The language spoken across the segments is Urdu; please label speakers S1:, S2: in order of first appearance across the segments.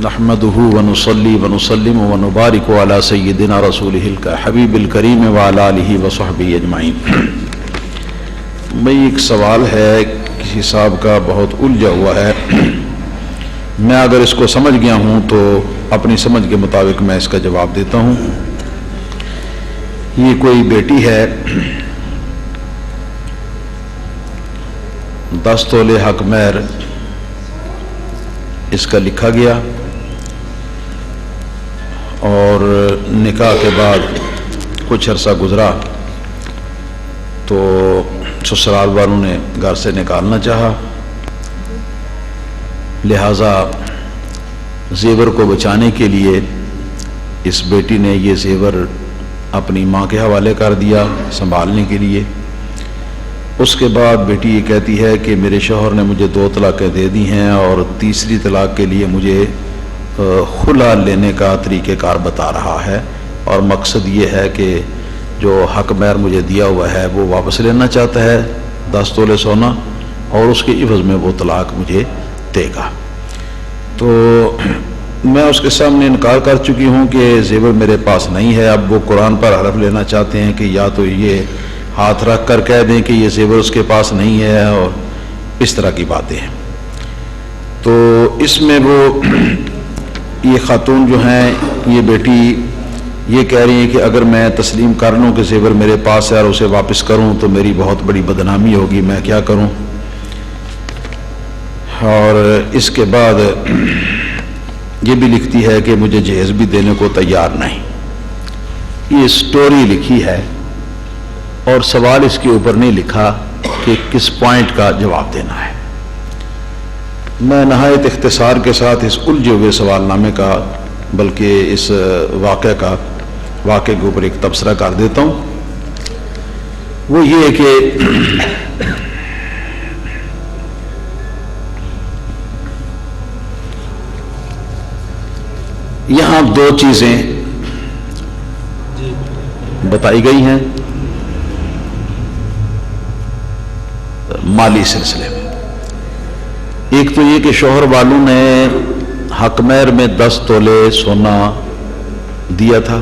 S1: نحمده ونصلي ونسلم ونبارك على سيدنا رسوله الحبيب الكريم وعلى آله وصحبه اجمعین۔ بھئی ایک سوال ہے کسی صاحب کا، بہت الجھا ہوا ہے، میں اگر اس کو سمجھ گیا ہوں تو اپنی سمجھ کے مطابق میں اس کا جواب دیتا ہوں۔ یہ کوئی بیٹی ہے، 10 تولے حق مہر اس کا لکھا گیا، اور نکاح کے بعد کچھ عرصہ گزرا تو سسرال والوں نے گھر سے نکالنا چاہا، لہذا زیور کو بچانے کے لیے اس بیٹی نے یہ زیور اپنی ماں کے حوالے کر دیا سنبھالنے کے لیے۔ اس کے بعد بیٹی یہ کہتی ہے کہ میرے شوہر نے مجھے 2 طلاقیں دے دی ہیں اور تیسری طلاق کے لیے مجھے خلا لینے کا طریقہ کار بتا رہا ہے، اور مقصد یہ ہے کہ جو حق مہر مجھے دیا ہوا ہے وہ واپس لینا چاہتا ہے، 10 تولے سونا، اور اس کے عوض میں وہ طلاق مجھے دے گا۔ تو میں اس کے سامنے انکار کر چکی ہوں کہ زیور میرے پاس نہیں ہے۔ اب وہ قرآن پر حلف لینا چاہتے ہیں کہ یا تو یہ ہاتھ رکھ کر کہہ دیں کہ یہ زیور اس کے پاس نہیں ہے، اور اس طرح کی باتیں ہیں۔ تو اس میں وہ یہ خاتون جو ہیں، یہ بیٹی یہ کہہ رہی ہیں کہ اگر میں تسلیم کر لوں کہ زیور میرے پاس ہے اور اسے واپس کروں تو میری بہت بڑی بدنامی ہوگی، میں کیا کروں؟ اور اس کے بعد یہ بھی لکھتی ہے کہ مجھے جہیز بھی دینے کو تیار نہیں۔ یہ سٹوری لکھی ہے اور سوال اس کے اوپر نہیں لکھا کہ کس پوائنٹ کا جواب دینا ہے۔ میں نہایت اختصار کے ساتھ اس الجھے ہوئے سوال نامے کا، بلکہ اس واقعے کے اوپر ایک تبصرہ کر دیتا ہوں۔ وہ یہ ہے کہ یہاں 2 چیزیں بتائی گئی ہیں مالی سلسلے میں۔ ایک تو یہ کہ شوہر والوں نے حق مہر میں 10 تولے سونا دیا تھا،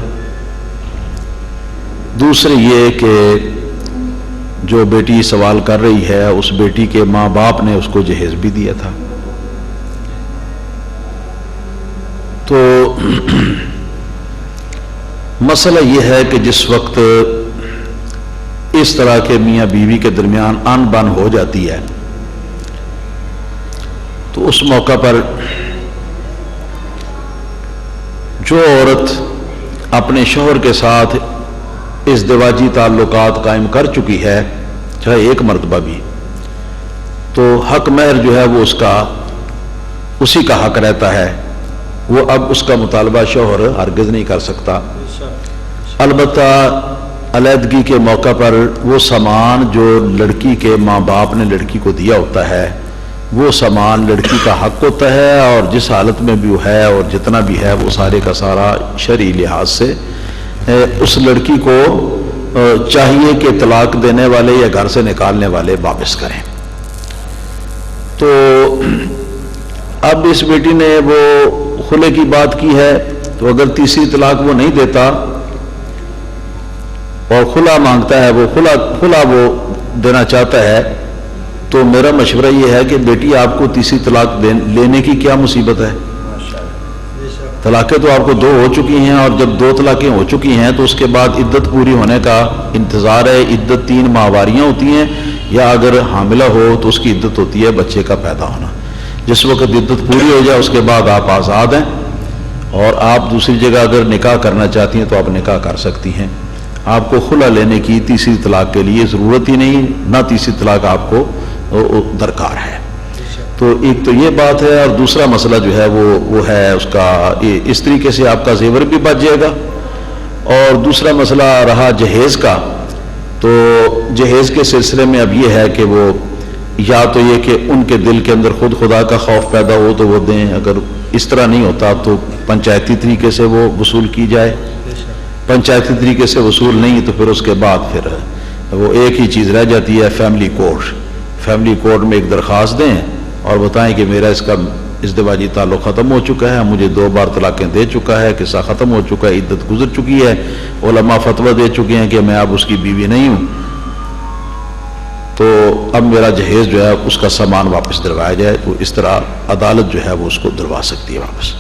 S1: دوسرے یہ کہ جو بیٹی سوال کر رہی ہے اس بیٹی کے ماں باپ نے اس کو جہیز بھی دیا تھا۔ تو مسئلہ یہ ہے کہ جس وقت اس طرح کے میاں بیوی کے درمیان ان بن ہو جاتی ہے تو اس موقع پر جو عورت اپنے شوہر کے ساتھ ازدواجی تعلقات قائم کر چکی ہے، چاہے ایک مرتبہ بھی، تو حق مہر جو ہے وہ اسی کا حق رہتا ہے، وہ اب اس کا مطالبہ شوہر ہرگز نہیں کر سکتا۔ البتہ علیحدگی کے موقع پر وہ سامان جو لڑکی کے ماں باپ نے لڑکی کو دیا ہوتا ہے وہ سامان لڑکی کا حق ہوتا ہے، اور جس حالت میں بھی وہ ہے اور جتنا بھی ہے وہ سارے کا سارا شرعی لحاظ سے اس لڑکی کو چاہیے کہ طلاق دینے والے یا گھر سے نکالنے والے واپس کریں۔ تو اب اس بیٹی نے وہ خلے کی بات کی ہے، تو اگر تیسری طلاق وہ نہیں دیتا اور خلا مانگتا ہے، وہ خلا وہ دینا چاہتا ہے، تو میرا مشورہ یہ ہے کہ بیٹی آپ کو تیسری طلاق لینے کی کیا مصیبت ہے؟ طلاقیں تو آپ کو 2 ہو چکی ہیں، اور جب 2 طلاقیں ہو چکی ہیں تو اس کے بعد عدت پوری ہونے کا انتظار ہے۔ عدت 3 ماہواریاں ہوتی ہیں، یا اگر حاملہ ہو تو اس کی عدت ہوتی ہے بچے کا پیدا ہونا۔ جس وقت عدت پوری ہو جائے اس کے بعد آپ آزاد ہیں، اور آپ دوسری جگہ اگر نکاح کرنا چاہتی ہیں تو آپ نکاح کر سکتی ہیں۔ آپ کو خلا لینے کی تیسری طلاق کے لیے ضرورت ہی نہیں، نہ تیسری طلاق آپ کو درکار ہے۔ تو ایک تو یہ بات ہے، اور دوسرا مسئلہ جو ہے وہ ہے اس کا، اس طریقے سے آپ کا زیور بھی بچ جائے گا۔ اور دوسرا مسئلہ رہا جہیز کا، تو جہیز کے سلسلے میں اب یہ ہے کہ وہ یا تو یہ کہ ان کے دل کے اندر خود خدا کا خوف پیدا ہو تو وہ دیں، اگر اس طرح نہیں ہوتا تو پنچایتی طریقے سے وہ وصول کی جائے، پنچایتی طریقے سے وصول نہیں تو پھر اس کے بعد پھر وہ ایک ہی چیز رہ جاتی ہے، فیملی کورٹ میں ایک درخواست دیں اور بتائیں کہ میرا اس کا ازدواجی تعلق ختم ہو چکا ہے، مجھے 2 بار طلاقیں دے چکا ہے، قصہ ختم ہو چکا ہے، عدت گزر چکی ہے، علماء فتویٰ دے چکے ہیں کہ میں اب اس کی بیوی نہیں ہوں، تو اب میرا جہیز جو ہے اس کا سامان واپس دلوایا جائے، تو اس طرح عدالت جو ہے وہ اس کو دلوا سکتی ہے واپس۔